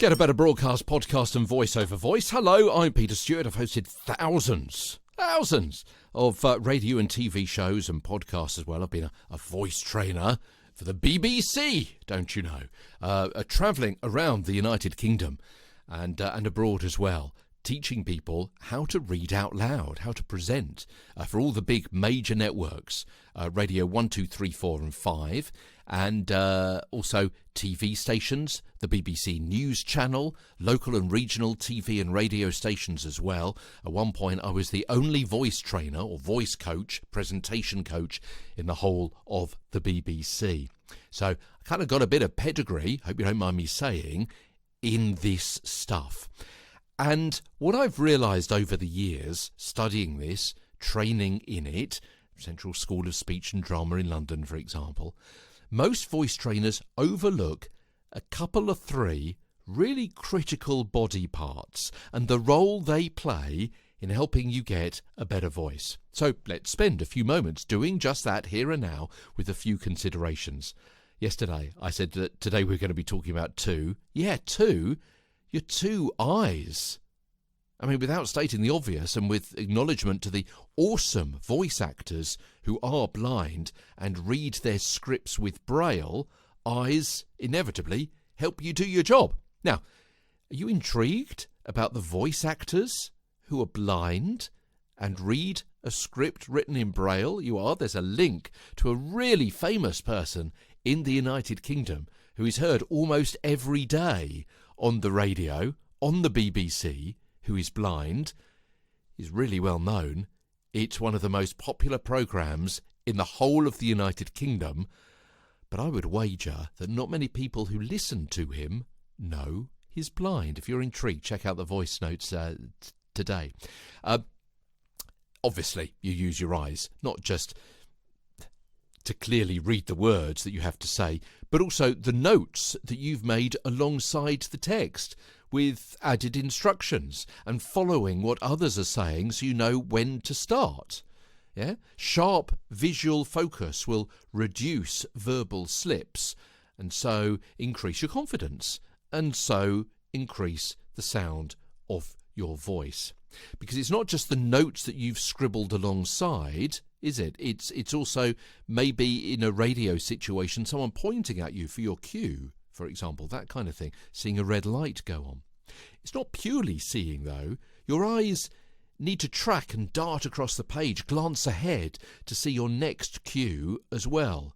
Get a Better Broadcast, podcast and voice over voice. Hello, I'm Peter Stewart. I've hosted thousands of radio and TV shows and podcasts as well. I've been a voice trainer for the BBC, don't you know? Travelling around the United Kingdom and abroad as well, teaching people how to read out loud, how to present for all the big major networks, Radio 1, 2, 3, 4 and 5, and also TV stations, the BBC News Channel, local and regional TV and radio stations as well. At one point I was the only voice trainer or voice coach, presentation coach in the whole of the BBC. So I kind of got a bit of pedigree, hope you don't mind me saying, in this stuff. And what I've realised over the years, studying this, training in it, Central School of Speech and Drama in London, for example, most voice trainers overlook a couple of three really critical body parts and the role they play in helping you get a better voice. So let's spend a few moments doing just that here and now with a few considerations. Yesterday I said that today we're going to be talking about two. Yeah, two. Your two eyes. I mean, without stating the obvious and with acknowledgement to the awesome voice actors who are blind and read their scripts with braille, eyes inevitably help you do your job. Now, are you intrigued about the voice actors who are blind and read a script written in braille? You are. There's a link to a really famous person in the United Kingdom who is heard almost every day on the radio, on the BBC, who is blind, is really well known. It's one of the most popular programmes in the whole of the United Kingdom, but I would wager that not many people who listen to him know he's blind. If you're intrigued, check out the voice notes today. Obviously, you use your eyes, not just to clearly read the words that you have to say, but also the notes that you've made alongside the text with added instructions and following what others are saying so you know when to start. Yeah? Sharp visual focus will reduce verbal slips and so increase your confidence and so increase the sound of your voice. Because it's not just the notes that you've scribbled alongside, is it? It's also maybe in a radio situation someone pointing at you for your cue, for example, that kind of thing, seeing a red light go on. It's not purely seeing though. Your eyes need to track and dart across the page, glance ahead to see your next cue as well.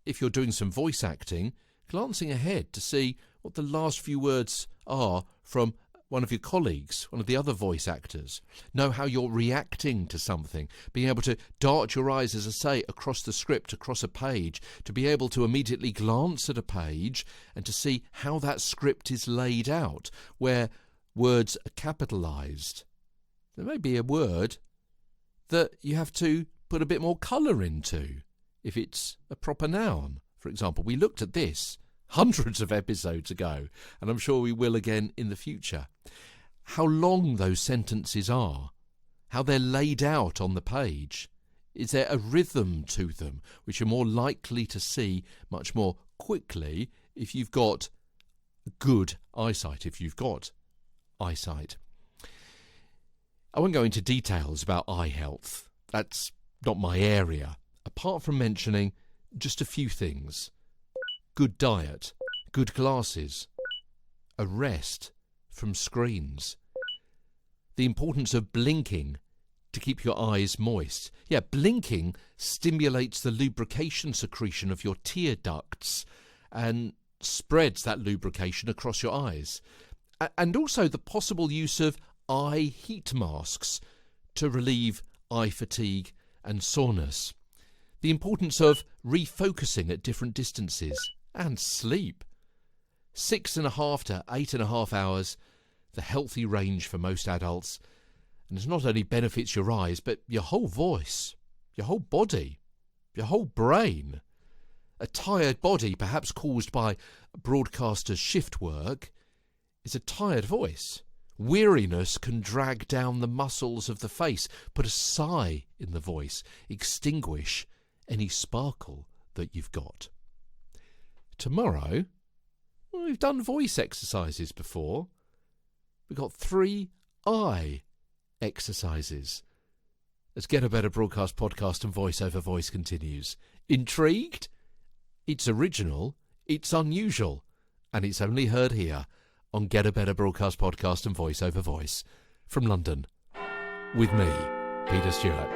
If you're doing some voice acting, glancing ahead to see what the last few words are from one of your colleagues, one of the other voice actors. Know how you're reacting to something. Being able to dart your eyes, as I say, across the script, across a page, to be able to immediately glance at a page and to see how that script is laid out, where words are capitalised. There may be a word that you have to put a bit more colour into, if it's a proper noun. For example, we looked at this hundreds of episodes ago, and I'm sure we will again in the future. How long those sentences are, how they're laid out on the page. Is there a rhythm to them which you're more likely to see much more quickly if you've got good eyesight, if you've got eyesight? I won't go into details about eye health. That's not my area, apart from mentioning just a few things. Good diet, good glasses, a rest from screens, the importance of blinking to keep your eyes moist. Yeah, blinking stimulates the lubrication secretion of your tear ducts and spreads that lubrication across your eyes. And also the possible use of eye heat masks to relieve eye fatigue and soreness. The importance of refocusing at different distances. And sleep. 6.5 to 8.5 hours, the healthy range for most adults. And it not only benefits your eyes, but your whole voice, your whole body, your whole brain. A tired body, perhaps caused by broadcasters' shift work, is a tired voice. Weariness can drag down the muscles of the face, put a sigh in the voice, extinguish any sparkle that you've got. Tomorrow, we've done voice exercises before. We've got 3 eye exercises. As Get a Better Broadcast podcast and Voice Over Voice continues. Intrigued? It's original, it's unusual, and it's only heard here on Get a Better Broadcast podcast and Voice Over Voice. From London, with me, Peter Stewart.